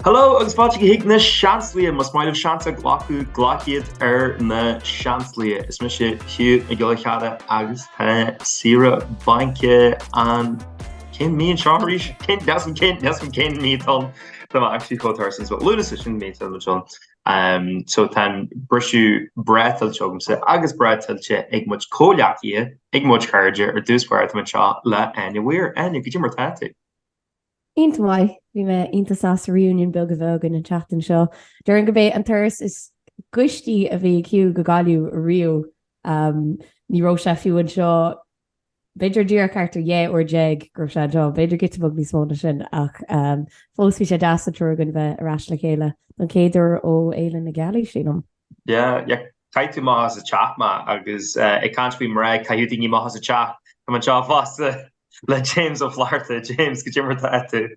Hello, agus fáilte go hiic na seansalaithe, mas maiid seansa ghlachiad na seansalaithe. Is me sé Hugh I gcuile cheada agus tá sira baince an cén mí an seán rís, cén mí tan tá actually co-tarsons, but lúna sin mí tan John. So tan brisú bretal chogum sa agus bretal che ag much cóleachie, ag much cardia ar dúspáir man seo le anywhere, Áine, go mar táte. Int mai, bhí me intasas reunion bil go bhgan an chatan seo. During go bé an thuras is guistí a bhí Hugh go galú a riú ní ró sé fiúin seo beidir dír cartar é or jeig gur sé jo, beidir gitabug ní smóna sin ach fós bhí sé deasa trúgan bheith arás le chéile an céidir ó éilen na galí sinnom. Yeah, caiitú má as a chat ma agus ag cant bhí mar caiú daoine má as a chat go an seo fásta le James ó Fleadh. James, go mar táte.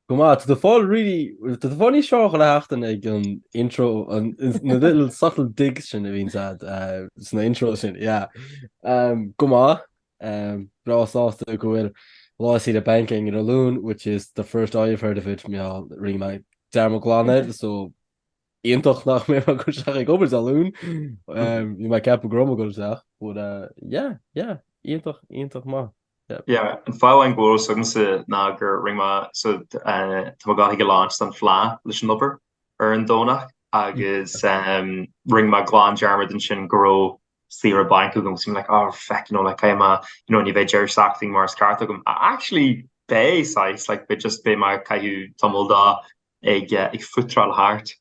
Go ma, to the fall really, to the funny show le hachtan ag an intro, na little subtle digs sin a bhín sad, na intro sin, yeah. Go ma, rásásta go bhfuil láí the banking in a loon, which is the first I've heard of it, me all ring my dermal glaned, so iontoch nach mé go seach go a loon, you might cap a grom go seach, but yeah, iontoch ma. Yeah, and fáin go so na gur ring ma so tá gahi go launch an Fleadh leis an upper ar an dónach agus ring ma glán jarmar den sin gro sira bank gum seem like oh feck like I am ni ve jer sacting mars cartagum actually bay size like but just be my cahu tumble da ag futral heart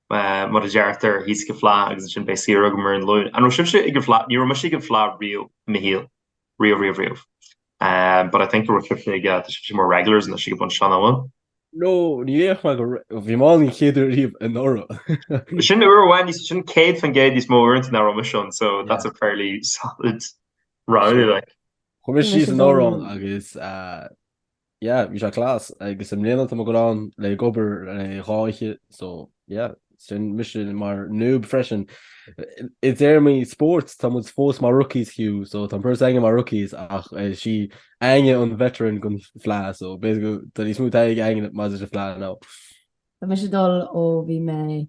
mod a jarter he's go Fleadh agus sin be sira gum in loon and ship ag go Fleadh ni ro go Fleadh real mihil real but I think we're more regulars and she get bunch on that one. No, ní éach go bhí má ní chéidir riamh an ora. Sin uhain ní sin céad fan géad is mór in na mission, so that's a fairly solid round like. Chuir sí an órán agus bhí sé clás agus am léana go an le gobar le ráiche, so sin mission mar noob freshen. It's there me sports tam was fós mar rookies Hugh, so tam pers aige mar rookies ach she Áine an veteran gun Fleadh, so basically that is smooth aige Áine mas a Fleadh now. Tá me sé dul ó bhí me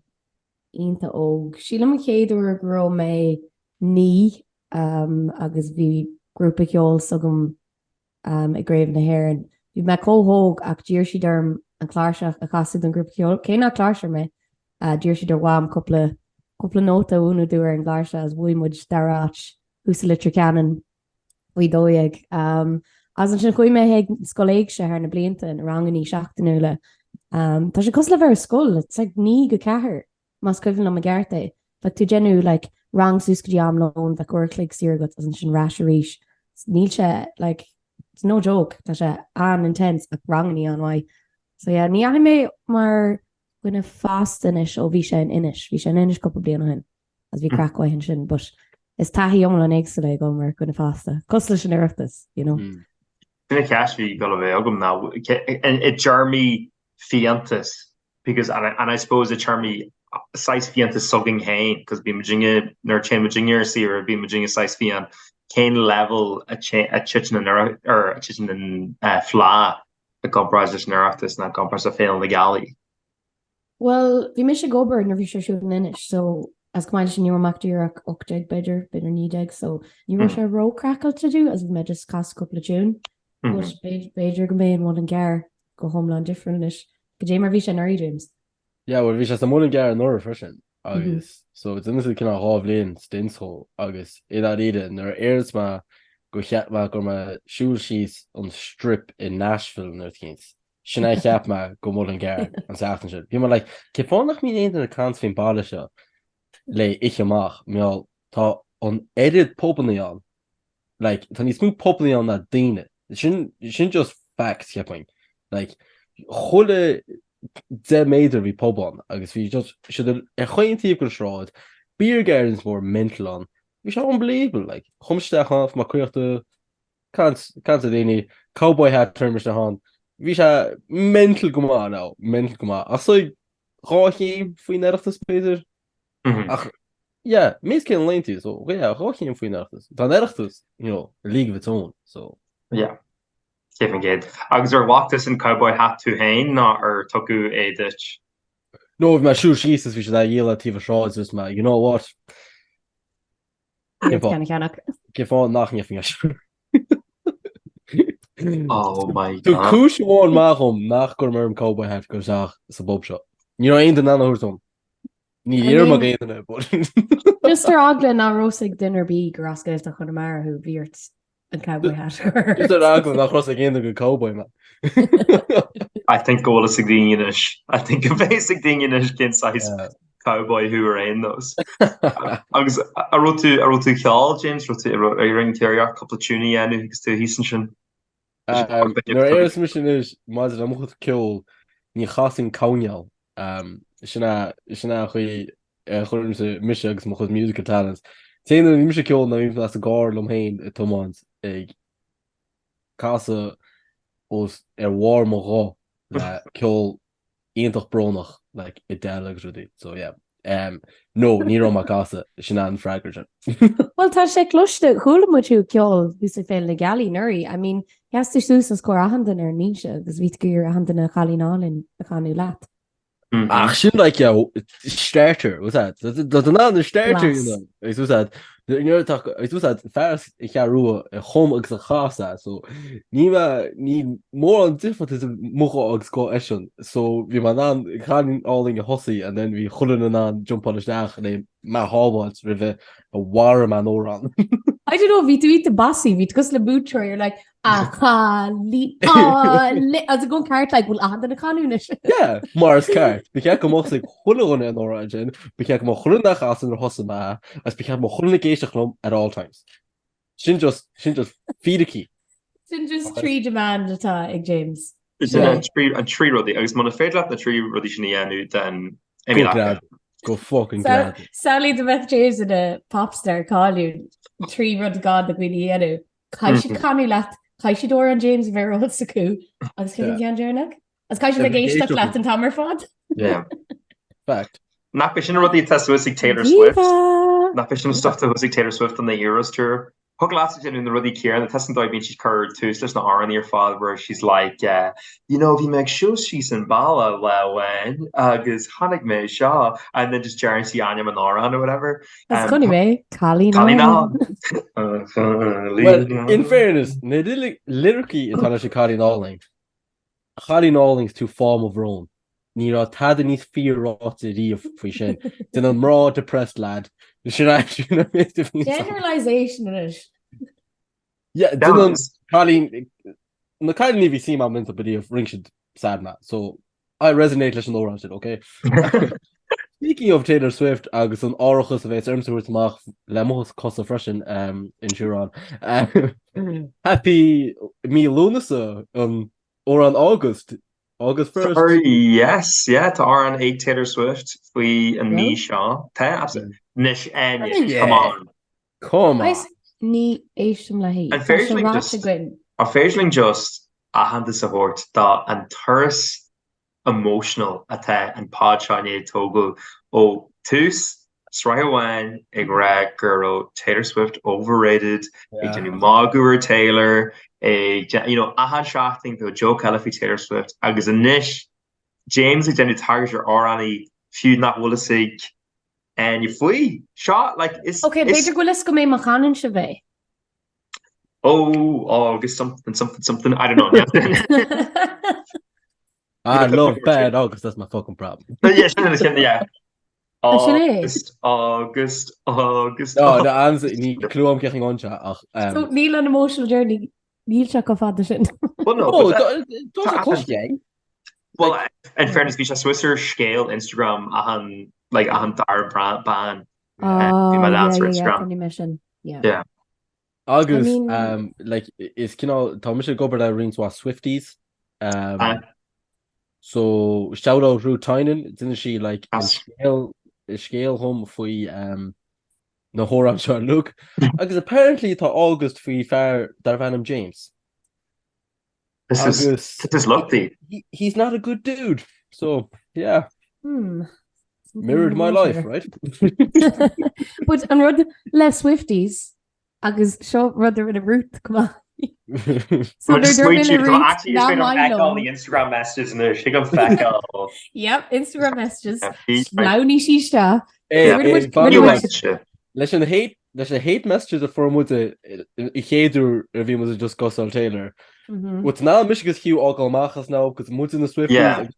ínta óg. Síle me chéidir gro me ní agus bhí grúpa ceol sogum I gréibh na hairan. Bhí me cóthóg ach dír si derm an chláirseach a chasid an grúpa ceol. Cé ná chláirse me dír si der wam couple nota úna dúir an gláirse as bhuimuid darát úsa litre canan bhui dóig. As an sin chuoi me heag scoléig se ar na blianta an ranganí seachtainiúile. Tá sé cos le bhar scol, it's like ní go cethir mas cuimhin am a gcearta. But tú genú like rang súscadí am lón bheith cuairclaigh siargat as an sin rás a ríis. Níl sé like it's no joke, tá sé an intense ach ranganí an wai. So yeah, ní aim mé mar gwyna fast inis ó bhí sé an inis. Bhí sé an inis cúpla bliana hin as bhí crackhhain sin, but is taithí omla an éagsúla go mar gwyna fasta. Cos leis an iireachtas, you know. Sinna ceisbhí go bheith agam now it Jeremy fiantas because and I suppose it Jeremy size fiantas sugging hain because be Virginia nor chain Virginia see or be Virginia size fian cane level a chichen or a chichen in Fleadh a comprise this neurachtas not comprise a fail in the galley. Well, bhí me sé gobar na bhí sé siúd an inis, so as cumáile sin ní amachtaíach 8 beidir 9, so ní mar sé ró crackle to do as bhí me just cast cúpla tún. But beidir go mé an gar go homlan different inis. Go dé mar bhí sé airí James. Yeah, well bhí sé am gar an ora freisin agus so it's in cinna hábhlíonn stinshó agus é ide nar airs ma go cheapma go ma siúil síos an strip in Nashville nuir cíns. Sinna cheap ma go mór an gar an seachtain sin. Bhí mar like ce fánach mí éon an cant fin bailile seo le ich amach meall tá an edit popaní an. Like tá ní smú popaní an na daine. Sin just facts ceaping. Like chuile 10 méidir bhí pobán agus bhí just si chuintíobh go sráid beer gardens mór mental an. Bhí sé unbelievable like chumsteach an má cuiachta cant a daine cowboy hat termir na hán. Bhí sé mental go má ná, mental go má. Ach so ráchéim faoi neachtas Peter. Ach més cin leintú, so ráchéim faoi neachtas. Tá neachtas, you know, league of its own, so. Yeah. Kevin Gade. Agus walktas in cowboy hat to hain ná tuku é ditch. No, if my shoe Jesus, we should have yell at TV shows. Just my, you know what? Give on nothing if you Oh my to god. kush one mahom nach go cowboy hat goes out a bob shop. You know, ain't the nana who's on. Need ear my game in it, but just agla na rosig dinner be graska is the Connemara who veered and cowboy hat. just agla nach cross again the good cowboy man. I think goal is Sigdinianish. I think a basic Dinianish kin size cowboy who are in those. Agus I wrote to Kjall, James wrote to ring Terrier couple of tuning and because to Heason. Your air mission is Maz Ramut kill ni chasing Kaunial. Shana hui mishags mo musical talents. Saying that music kill na even as a guard lumhain Tomans Casa was war mo kill Iintach Bronach like it dialogues with it. So yeah. No, Nero Macasa, Shinan Fragerton. Well, tá sé cloiste chula mu tú ceol gus a fé le galí nuirí. I mean, heas tú sús as cór ahandan ar níse, agus bhí gur ahandan na chalínálinn a chanú leat. Ach, sin like starter, was that? That's another starter, you know. It was that. You know, it was that first Charua a home ex a casa, so ni more on different is more ex go eshon. So we man can all in a hussy and then we hullen and jump on the stack and then my hallwalls with a war man oran. I don't know, we do eat the bossy, we go to the boot you're like, as a go cart like, well, I had the canonish. Yeah, Mars cart. We can't come off like hullen and origin, we can't come off hullen that house in the hussama, as we can't hullen the at all times. Shin just feed a key. Shin just tree demand at James. It's a tree ruddy. I was mon afraid that the tree ruddy shinianu then go fucking glad. Sally the Beth James in a pop star call you tree rud god the Gwini Yenu. Kaishi Kani lat Kaishi Dora and James Vero Saku. I was kidding Jan Jernick. As Kaishi Megation flat and Tamerford. Yeah. Fact. Not fishing ruddy test with Taylor Swift. Not fishing stuff to was Taylor Swift on the Euros tour. Puglastic in the ruddy care and the testing dive she's curd too. So there's not R in your father where she's like, you know, if you make sure she's in Bala, when Agus Hanig me Shaw, and then just Jerry Áine Manoran or whatever. That's funny, way. Kali no. Well, in fairness, lyrically, it's not actually Kali Nolling. Kali Nolling's to form of Rome. You know, had any fear rotted of Fishin. Then a more depressed lad. Should actually generalization in it. Yeah, then Colleen the kind of see my mental body of ring should sad Matt. So I resonate listen over it, okay? Speaking of Taylor Swift, agus an orchus of Ermsworth Mach Lemos Costa Freshen in Chiron. Happy me Lunasa or on August 1st. Yes, yeah, to R on 8 Taylor Swift, we and me Shaw. Absolutely. Nish and come on. Ní éistem le hí. An féirsling just a hand support that an thuras emotional atá an phodchraoladh tógul ó tús Sraith Eagrán girl Taylor Swift overrated ag den Maguire Taylor you know a had seachtainiúil to Joe Califi Taylor Swift agus a nish James ag den target your orani feud not willisig and you flee shot like it's okay Peter Willis go me machanan shave August something I don't know. I love bad August, that's my fucking problem. Yeah. August. Oh, the answer ni clue I'm getting on chat. So Neil an emotional journey. Neil check off at the shit. Well, no. Well, in fairness, we just Swisser scale Instagram a han dar ban. Instagram. Yeah. August, like it's Thomas go that rings was Swifties. So shout out Ruth Tynan, didn't she like scale home faoi na hóram seo look. Agus apparently tá August faoi fear Darvanham James. This is lucky. He's not a good dude. So yeah. Mirrored my life, right? But an rud le Swifties agus seo rudder in a root come on. So We'll just they're wait doing you a to route actually just not going to back all mine. the Instagram messages and they're going to back all. Yep, Instagram messages. Yeah, Launi Shishta. Hey, you went shit. leis an hate messages a formúte I chéadú bhí mu just Gosal Taylor. Wat ná mis Hugh ágáil machchas ná gus mu na Swifties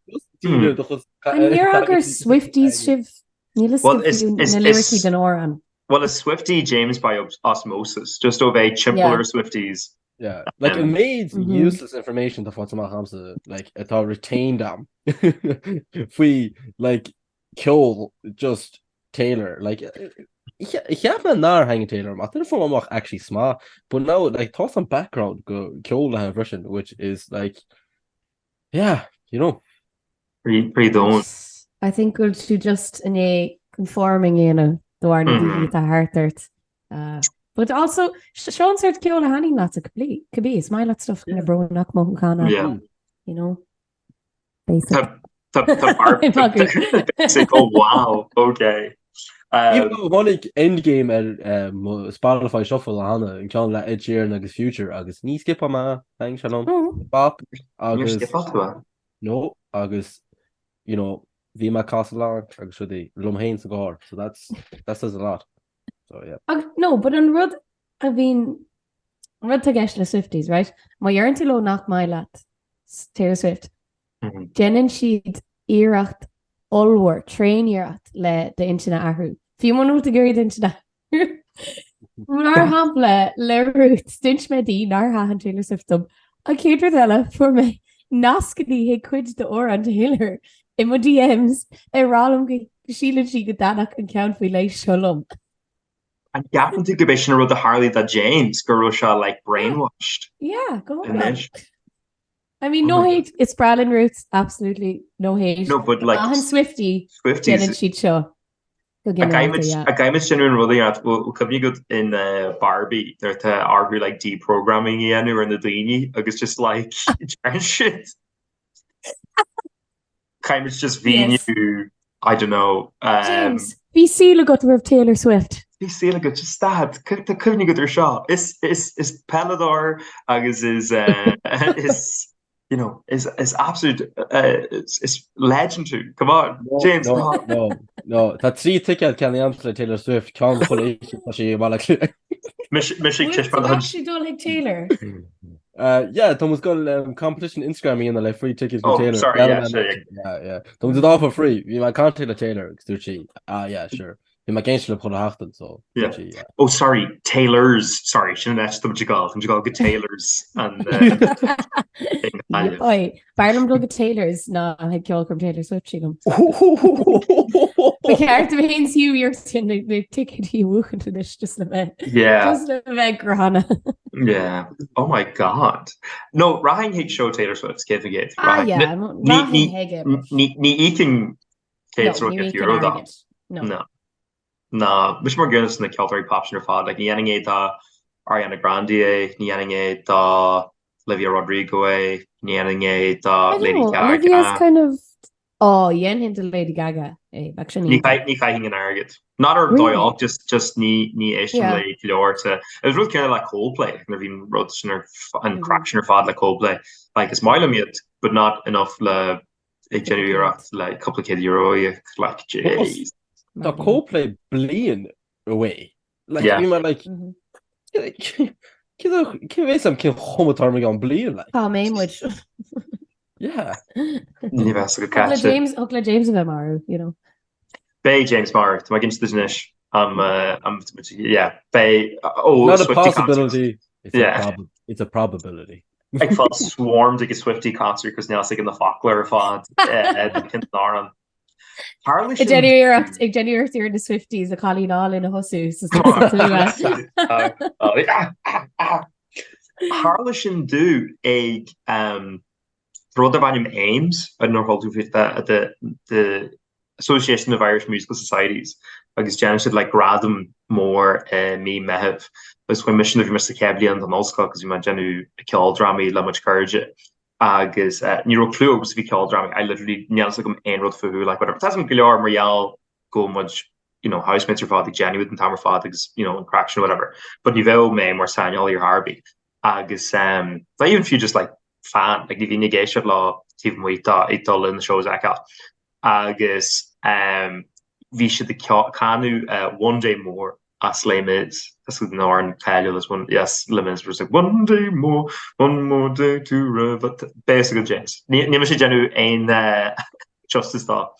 And here are Swifties shiv. Well, it's lyricy den oran. Well, a Swiftie James by osmosis, just obey chimpeler Swifties. Yeah, like it made useless information to Hamsa, like it all retained them. If we like kill just Taylor, like ich have a nar hanging Taylor. I don't know if I'm actually smart, but now like toss some background go kill the version, which is like, yeah, you know, pretty don't. I think good to just in a conforming in a door the heart but also Sean said kill a honey not a complete could be smile at stuff in a bro knock mo kana you know basic. Oh wow, okay. One endgame Spotify shuffle Hannah and John let Ed Sheeran agus future agus ní skip ma thanks Shannon Bob agus no agus you know Vima Castle agus should the romhainn cigar, so that says a lot. So yeah. No, but on Rud I mean Rud to get the Swifties, right? My yarn to low knock my lat Taylor Swift. Jen and she'd earacht allwar train earacht le the internet ahu. Few more to go into that. Nar hample le root stinch medi nar ha Taylor Swift I cater della for me naskadi he quid the oran Taylor. In my DMs, rálum síle si go danach an count fi lei shalom. And gapan to gabishna with the Harley that James Garusha like brainwashed. Yeah, go on. I mean, no hate. It's Bralin roots, absolutely no hate. No, but like Swifties, and she'd show. A guy was genuine really at well, come you good in Barbie. They're to argue like deprogramming again or in the Dini. It's just like shit. Kind of just being you, I don't know. James, BC look at the Taylor Swift. BC look at just that. Couldn't you get their shot? Is Pelador agus is you know is absolute it's legendary. Come on, James. No. That 3 ticket can answer Taylor Swift. Can't actually don't like Taylor. Yeah, Thomas got competition Instagram in the like free tickets for Taylor. Sorry, yeah. Thomas did all for free. You might can't Taylor Stucci. Yeah, sure. You might gain put a hachtan, so yeah. Oh, sorry, Taylors. Sorry, shouldn't have to you got good Taylors and Oi, Barnum go get Taylors. No, I had killed from Taylor Swift. The character means you're in the ticket you walk into this just a bit. Yeah. Just a bit grana. Yeah. Oh my god. No, Rahing hate show Taylor Swift's kid again. Yeah, Rahing hate Ni eating kids or get euro dog. No, much more goodness than the Celtic pops in your fad. Like Nianing da Ariana Grande, Nianing da Olivia Rodrigo, Nianing da Lady Gaga. Olivia's kind of yen into Lady Gaga. Actually, Ni hanging an arrogant. Not her doyle, just ni Asian leor to. It was really kind of like Coldplay. I've been wrote and cracking her fad like Coldplay. Like it's mileage, but not enough le genuine like complicated euro like jeez. The Coldplay blian away. Like we might like Give some kill homotarming on blian like. Oh, main which yeah. James of Amaru, you know. Bay James Marr to my against this niche. I'm Bay not a possibility. It's a probability. I felt swarmed like a Swiftie concert because now it's like in the Fáilte font Kinnaran. Ik genuur hier de Swifties a Colleen all in a hosu. Harlishin do ag Rotherham Ames. I don't know how to fit that at the Association of Irish Musical Societies. Agus Jan should like grab them more me mehev. But when mission of Mr. Cably and the Nolska because you imagine who kill drama la much courage. Agus Nero Clue was vi called drama. I literally nails like enrolled for who like whatever. Tasman Pilar Marielle go much, you know, housemate your father Jenny with and Tamar father, you know, in craction or whatever. But you me more sang all your Harvey. agus not even few just like fan like if you negation law even we thought it all in the shows like agus we should the canu one day more as limits that's with Norn this one yes limits was like one more day to but basically James never should genu ein justice thought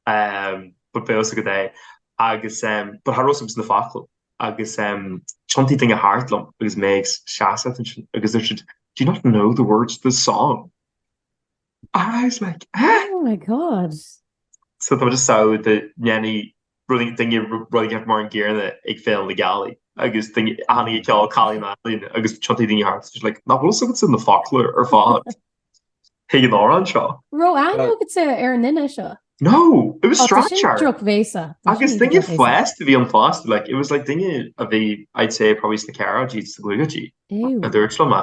but basically day agus but har was the faculty agus chunty thing a heartlum because makes seachtainí because there should do you not know the words to the song? I was like, oh my god. So that was just so the Yanni really thing you really get more in gear in the ik fail the galley. I guess thing Annie call Colin I guess chunty thing hearts just like no also it's in the folklore or fog. Hey you know anseo. Ro I know it's Aaron Nisha. No, it was structure. I guess thing you fast to be unfast like it was like thing of the I'd say probably the cara G's the glugagy. There's some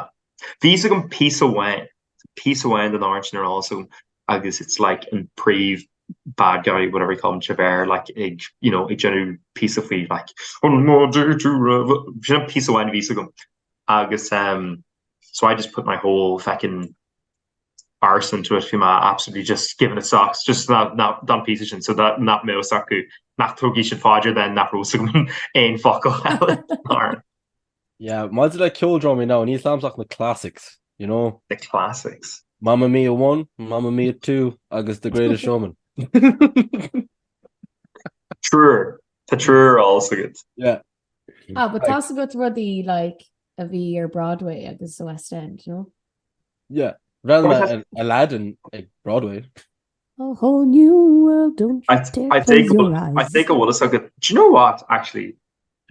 these are going piece away in the orange and also I guess it's like in pre bad guy whatever you call him Chabert like a you know a general piece of feed like one more day to piece away in these I guess so I just put my whole fucking arse into it for my absolutely just giving it socks just not done pieces so that not me saku not togi should fodger then not rosing ein fuck yeah might like kill drum now and Islam's like the classics you know the classics Mamma Mia 1 Mamma Mia 2 Agus the Greatest Showman true also good yeah but that's about ruddy like a V or Broadway agus the West End you know yeah rather than Aladdin like Broadway a whole new world don't you I think I want to say good do you know what actually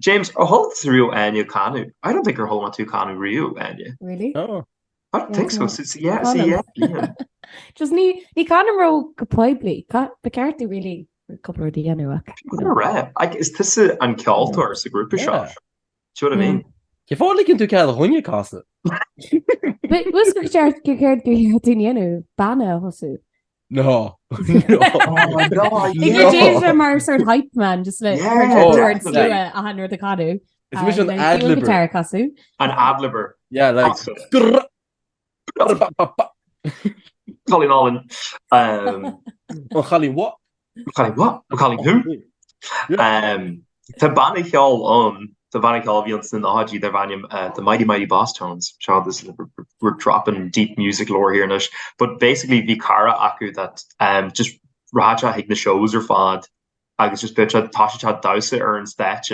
James a whole real Áine canu I don't think her whole two canu real Áine really oh I don't think so yeah just ní canu ro gopoibli becartí really a couple of the anyway is this an ceoltóir sa grúpa seo do you know what I mean you thought like into cead hunne casa but was go ceart go banna hosu no oh my god James mar sort of hype man just like towards a hundred the canu it's mission ad-libber an ad-libber yeah like Colin Allen Colin what Colin who the Bannichal Vians in the Haji the mighty boss tones show this we're dropping deep music lore here now but basically Vikara Aku that just Raja hig the shows are fad I guess just bitch Tasha Dowsa earns that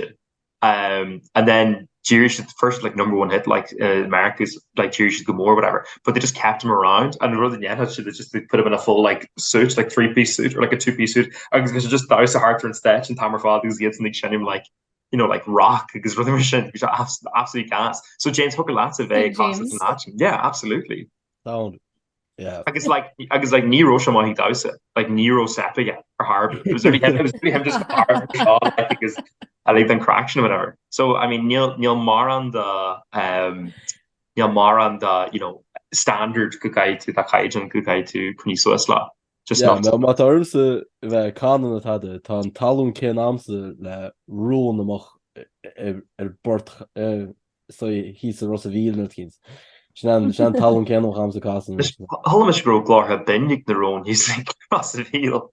and then Jewish the first like #1 hit like America's like Jewish is more whatever but they just kept him around and rather than they just put him in a full like suit like 3-piece suit or like a 2-piece suit I guess just Dowsa Harter and Stetch and Tamar Fad these gets and they send him like you know like rock because rather machine which absolutely can't so James Hooker lots of yeah absolutely sound yeah I guess like Nero Shamahi Dowsa like Nero Sepia or Harvey it was really him just I think is I like then craction or whatever so I mean Neil Mar you know standard guy to that Kaijin guy to Kuniso Isla just not mat armse kanan het hadde tá talún cé amse le roen amach bord so hí a Ross víel net kins sean talún cé noch amse kassen Hallbro glár ha bennig na roon hí Ross víel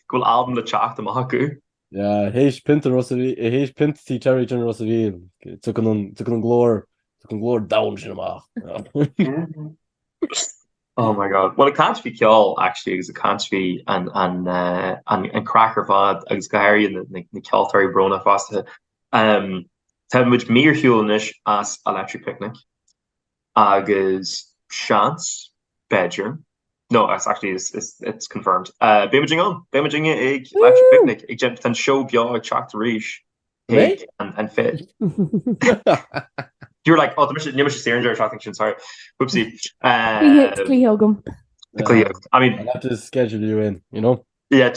go album le chat am haku ja héis pinter Ross héis pintí Terry John Ross víel tu an glór down sin amach Oh my god! Well, it can't be Kjol actually, because it can't be and cracker fad agus Gary and the Keltari Brona fast. Tell which mere Hulnish as electric picnic, agus chance bedroom. No, it's actually it's confirmed. Bimaging electric picnic. Ik jump and show bia track to reach. And fit. You're like, oh, the mission steering attraction. Sorry, whoopsie. I mean, I have to schedule you in. You know. Yeah,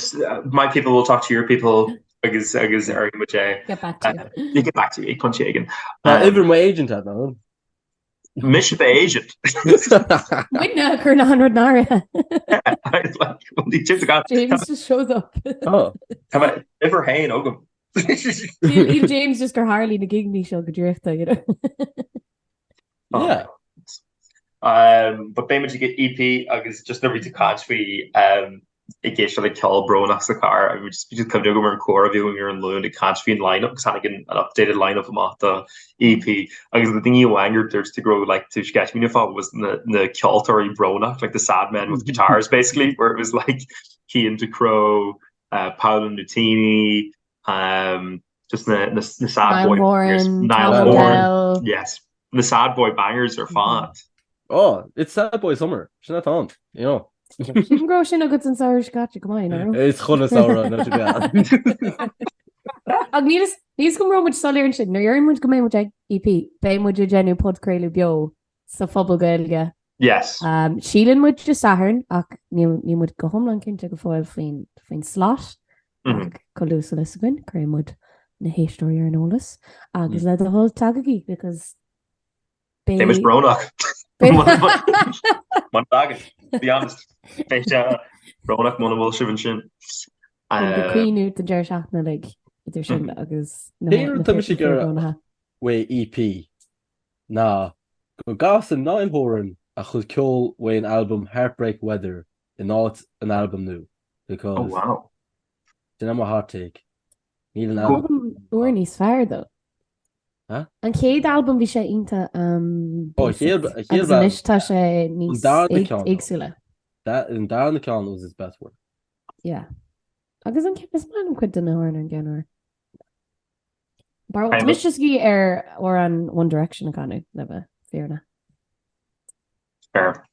my people will talk to your people. Agus get back to you. You get back to you. Punch again. Even my agent had that. Mission the agent. Winna Kurna 100 Nara. James just shows up. Oh, have I ever hain Ogum? James just gur Harley na gigní seo go drífta you know Yeah. But bé muid get EP agus just na to catch fi I guess like call bro next the car. I would just come to go and core of you when you're in loan to catch me in lineup because I get an updated lineup of the EP. I guess the thing you wangered there's to grow like to sketch me if I was the Keltory Brona, like the sad men with guitars basically, where it was like Key and DeCrow, Paolo Nutini, just the sad boy bangers. Niall Horan. Yes. The sad boy bangers are fun. Oh, it's sad boy summer. She's not on, you know. She can grow sin agus an saoir scate go mai It's chuna saoire na ag níos go mró muid soléir sin nó dhearann muid go mé muid ag EP bé muid genú phodchraoladh beo sa phobal gaeilge. Yes. Sílan muid de saharn ach ní muid go thomlan cinnte go fáil faoin slot ach choúsa leis a gin cre muid na héistóir ar an ólas agus le a whole tagaí because They was Bronach. One dagger, to be honest. Bronach Monowil Shivinshin. The criú the deir seachtainí idir sin agus way EP. Na go gas an nine horan a chud ceol way an album Heartbreak Weather in not an album new because oh wow. It's my hot take. Need an album or níos fearr though. Huh? An céad album bhí sé ionta Hugh tá sé níos éagsúile. That in down the can was his best work. Yeah. Agus an cepas man cuid den áir an gceanúir. Bar mis just gí or an One Direction a canú le bheith fearna. Fair.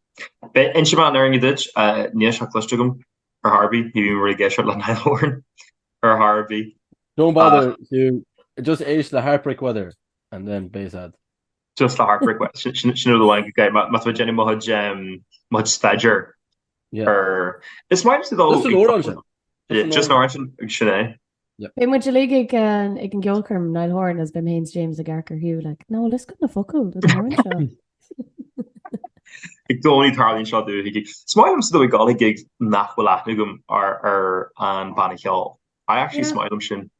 Be in si man ar an gidid níos seach clustugum ar Harvey ní bhí mar géisiir le Niall Horan ar Harvey. Don't bother you just Éist the Heartbreak Weather and then Bayside. Just the Heartbreak Weather. Sinú the one guy mas bh Jenny much Stadger. Yeah. Or it's might be though. Just an orange. Just an orange sinné. Yep. Bé muid le ag an ggheolcurm Niall Horan as been Haynes James a Garker Hugh like no let's go na focal with an orange. Ik do niet hard in shot do hig. Smile so we got gig nach wel achnugum ar an Banachel. I actually smile them shin.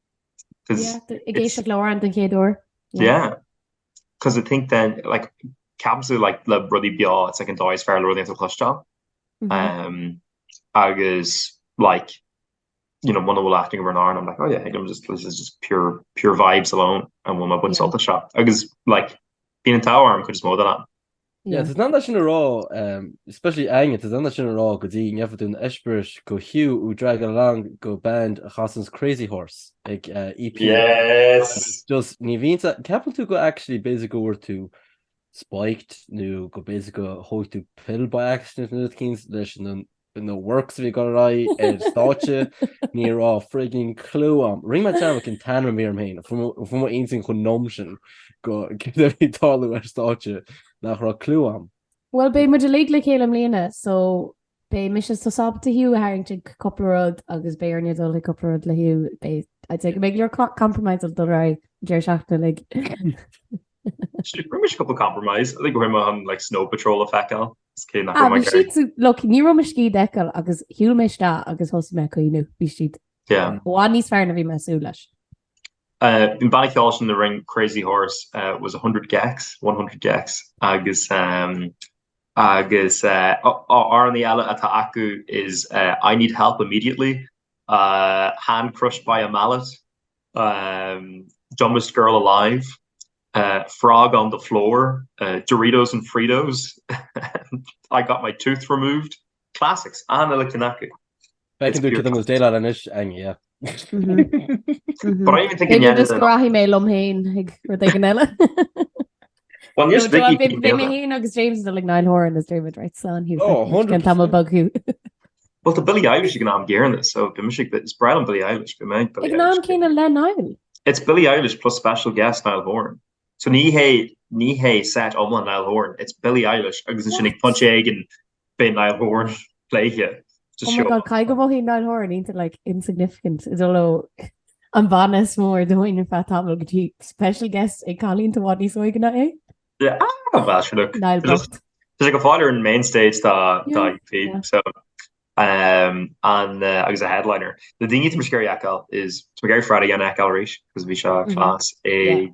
Yeah, I guess leor an chéador. Yeah. Because I think then like cabs like le bruddy bia it's like an dice fair lower than the clutch job. Agus like you know one of the acting of an arm I'm like oh yeah this is just pure vibes alone and when my bun salt the shop agus like being in tower arm could just mow that on. Yeah, it's not that in a raw, especially Áine, it's not that in a raw because you have to do an Esperish go Hugh who drag along go band a Hassan's Crazy Horse like EP. Yes. Just Nivinta Captain to go actually basically over to spiked new go basically hold to pill by accident in the King's edition and the works we got right and thought you near off frigging clue on ring my channel can tan me main from what anything consumption go give every dollar where thought you nach ra clue on. Well be muid le le chélam léana so be mis so sab to Hugh Harrington couple agus bearne dul le couple le Hugh be I'd take a make your compromise of the right dear shafta like a couple compromise. I think we're on like Snow Patrol effect. Look, ní cí decal agus hiúil me sta agus hos me chuoinú bhí siad. Yeah. Bhád níos fearna bhí me sú leis. In Banachel in the ring Crazy Horse was 100 gex agus ar an the eile atá acu is I need help immediately hand crushed by a mallet dumbest girl alive frog on the floor, Doritos and Fritos. I got my tooth removed. Classics. Anna Likanaki. I can do it was daylight and ish, yeah. But I'm even thinking, yeah, just grahi me lumhain. We're thinking Ella. Well, yes, Vicky. Agus James is like Niall Horan as David right son. Oh, 100%. Bug who. Well, the Billie Eilish you can have gearing this, so it's Brian Billie Eilish. It's Billie Eilish plus special guest Niall Horan. So ní hé set omlan Niall Horan. It's Billie Eilish agus sinnig punch egg and be Niall Horan play here. Oh my god, kai go bhí Niall Horan into like insignificant. Is although an bhanas mór doing fat tabel go special guest ag Colleen to what ní so gna é? Yeah, well sure look. There's like a father in main stage that EP. So agus a headliner. The thing you scary Akal is Gary Friday and Akal Rish because we saw class a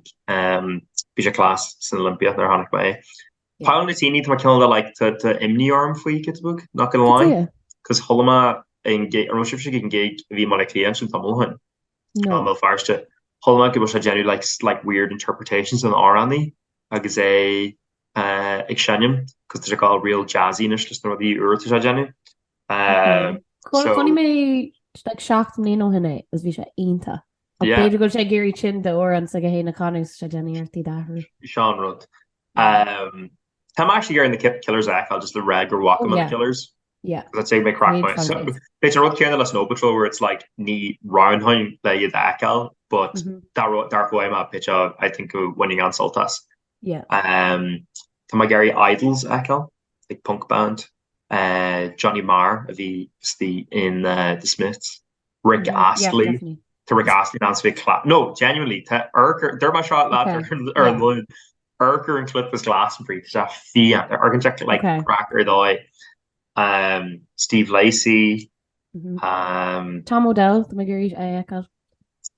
class in Olympia they're Honic May Paul na tíní tá ceanna like tá imní orm faoi kitbook, not gonna lie. Cos holma in gate or si gin gig bhí mar client sin tamhain. No farste. Holma go se genu like weird interpretations an áraní agus é ag senim, cos there's all real jazziness just no the ur se genu. Conní mé like seachtainí ó hinna as bhí sé ionta. Beidir go sé géirí chin de óran sa go héna canis se genirtí dahar. Sean Rud. I'm actually getting the killers act. I'll just the reg or walk them killers. Yeah. That's take my crack point. So it's a road kind of Snow Patrol where it's like neat round how you lay the ackle, but that dark way my pitch I think winning on Saltas. Yeah. To my Gary Idols ackle, like punk band. Johnny Marr the in the Smiths. Rick Astley. To Rick Astley dance big clap. No, genuinely to Urker they're my shot lad or Urker and Clip was glass and breathe. Fia Urker like cracker though. Steve Lacey, Tom Odell, the Marguerite Ayakal.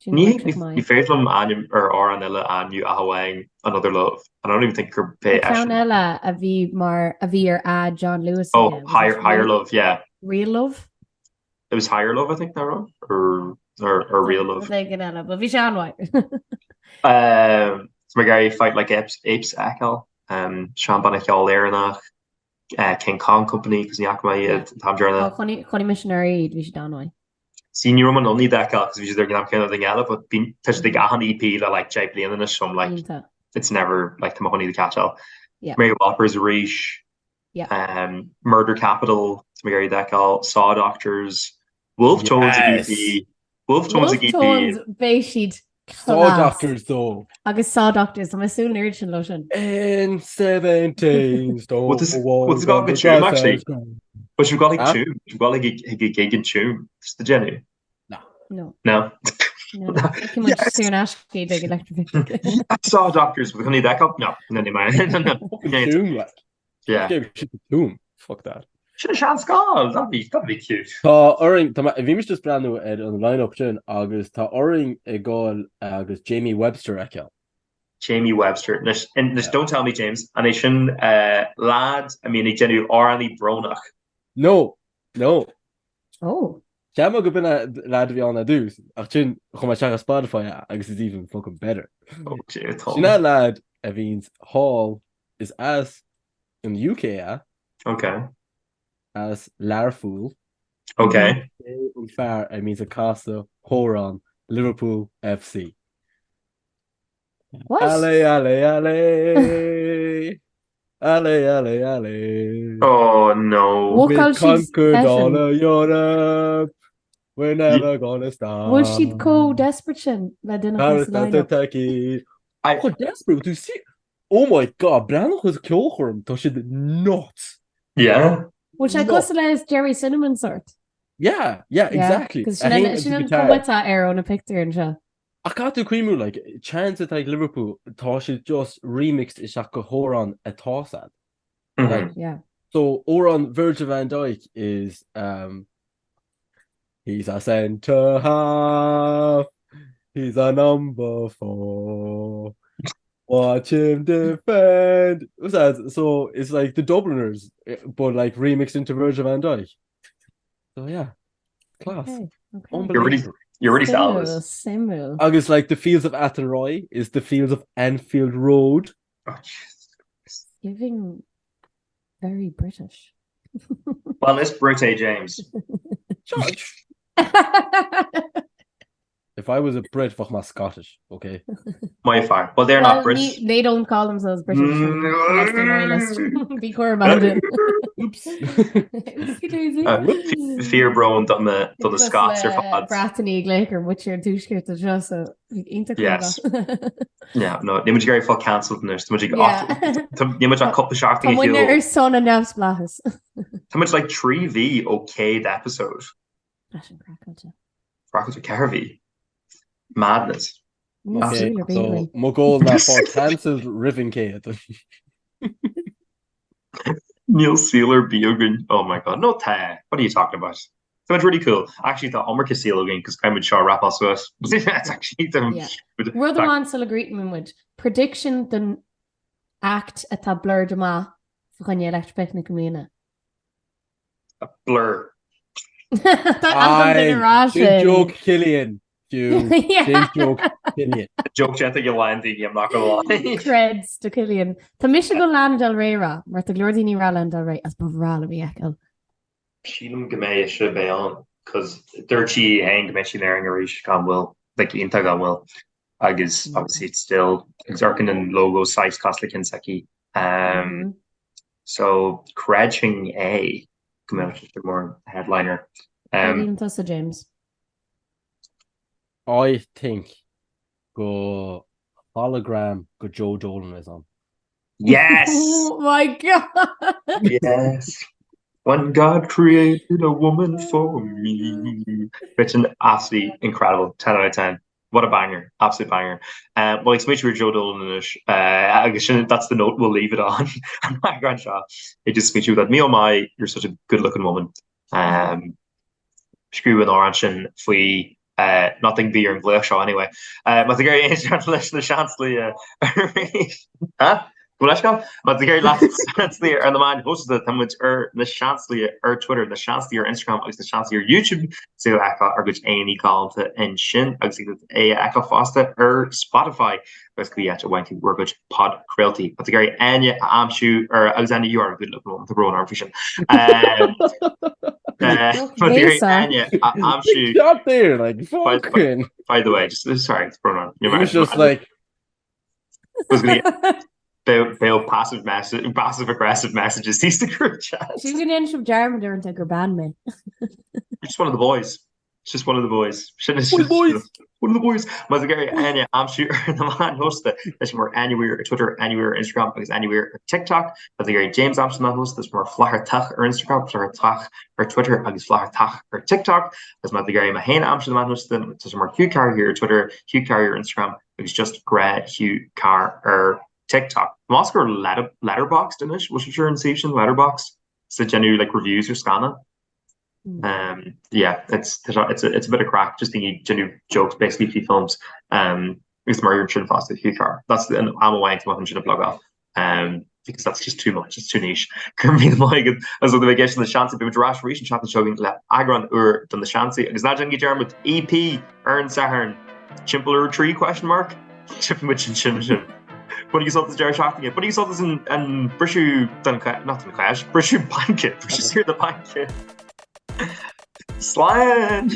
You failed them or Anilla and you Ahawang another love. I don't even think her pay Ella a V Mar a V or add John Lewis. Oh, higher love, yeah. Real love? It was higher love, I think that wrong. Or real love. Ella, but Vishan White. Marguerite fight like apes Akel. Sean Banachal Aaronach. King Kong Company because Tom Jordan. Connie missionary we should down. Senior woman only that because we should kind of thing else, but being touched the gahan EP that like Jay Pléann in this some like it's never like the honey the catch all. Yeah. Mary Walker's Reach. Yeah. Murder Capital, Mary Decal, Saw Doctors, Wolf Tones EP. Wolf Tones EP. Beishid. Saw Doctors though. Agus Saw Doctors, I'm assuming urgent lotion. In 17 stone. What's got good tune actually? But you've got like tune. You've got like a gig in tune. It's the Jenny. No. I Saw Doctors with honey that up. No. Yeah. Fuck that. Should have chance call. That'd be cute. Tá oring vi mis just brand new on the line-up tune agus tá oring a goal agus Jamie Webster ekel. Jamie Webster. And don't tell me James. And I shouldn't lad. I mean, I genu Arnie Bronach. No. Oh. Jammo go bin a lad vi on a dus. Ach tune kom check a Spotify agus is even fucking better. Oh shit. That lad means Hall is as in the UK, Okay. As Larfool. Okay. Unfair, it means Acosta, Horan, Liverpool FC. What? Ale. Oh no. We conquered all of Europe. We're never gonna stop. Was she co-desperate? Oh, desperate. Do you see? Oh my god, Brandon was Kilhorn. That should not. Yeah. Which I guess is Jerry Cinnamon sort. Yeah, exactly. Because she didn't come with that arrow in a picture and shit. I can't do Criú like chance at like Liverpool. Thought she just remixed Ishaka Horan a Tossad. Like, yeah. So Oran Virgil van Dijk is he's a centre half. He's a number 4. Watch him defend. What's that? So it's like the Dubliners, but like remixed into Virgil van Dijk. So yeah, class. Okay. You're really solid. August like the fields of Athenry is the fields of Anfield Road. Oh, giving very British. Well, it's Brite James. George. If I was a Brit, fuck my Scottish, okay? My fire. Well, they're not British. They don't call themselves British. Be clear about it. Oops. Fear brown done the Scots or fads. Bratany Glaker, which you're too scared to just so yes. Yeah, no, you much Gary fuck cancelled in this. You much a couple of shocking. When their son and Nev's blahas. How much like 3V okayed episode? Crackle Carvey. Madness. Okay, so Mogul na for cancelled Riven K. Neil Sealer Biogun. Oh my god, no tie. What are you talking about? So it's really cool. Actually, the Omar Castillo game because I'm with Shaw rap also. That's actually them. We're the ones celebrating with prediction. Then act atá blur de má chuine electric na gomína. A blur. Good joke, Killian. Hugh. Big joke, Killian. Joke gentle you line I'm not gonna lie. Creds to Killian. Tá mis go Lana Del Reyra, mar tá glordíní ra Lana Del Rey as bhrála bhí eil. Sílam go mé se bé an, cos dúirtí hang me sin airing a ríis gan bhfuil, like inta gan bhfuil, agus obviously it's still exarchan an logo size costly kinseki. So crashing a community more headliner. James. I think go hologram go Joe Dolan is on. Yes. Oh my god. Yes. When God created a woman for me. It's an absolutely incredible 10 out of 10. What a banger. Absolute banger. Well, it's made sure Joe Dolan that's the note we'll leave it on. My grandchild. It just makes you that me oh my, you're such a good looking woman. Screw an orange and faoi nothing beer and glare show anyway. But the very ancient na seansalaithe huh? Well, let's go. But the very last seansalaithe and the man hosted the which na seansalaithe Twitter, na seansalaithe Instagram, agus na seansalaithe YouTube. So echo or which Áine called in shin, agus echo fosta Spotify. Basically, yeah, went to work with phodchraoladh. But the very Áine anseo or Alexander, you are a good looking woman. The growing arm vision. But the very Áine anseo. Up there, like fucking. By the way, just sorry, it's going on. It was just like. Passive aggressive messages. He's the group chat. She's going to end up Jarman during take her band me. Just one of the boys. It's just one of the boys. One of the boys. One of the boys. But the Gary Áine anseo the man host there's more anywhere Twitter, anywhere Instagram, because anywhere TikTok. But the Gary James Amson man host there's more flahartach or Instagram, flahartach or Twitter, agus flahartach or TikTok. There's the Gary Mahane Amson man host there's more Hugh Carr here Twitter, Hugh Carr here Instagram. It's just Greg Hugh Carr or TikTok. Oscar letterboxed in it. Was sure in season letterboxed. So genuine like reviews or scanning. Yeah, it's a bit of crack. Just thinking genuine jokes basically for films. It's more chin fast with Hugh Carr. That's the I'm away to what should blog off. Because that's just too much. It's too niche. Currently the mic as the vacation the chance bit rash recent chat showing le Eagrán done the chance. Is not jungy germ with EP Earn Sahern Chimpler tree question mark? Chipping with chin. What do you saw this Jerry shocking it? What do you saw this in Brishu not in the clash? Brishu blanket. Brishu's here the blanket. Slan.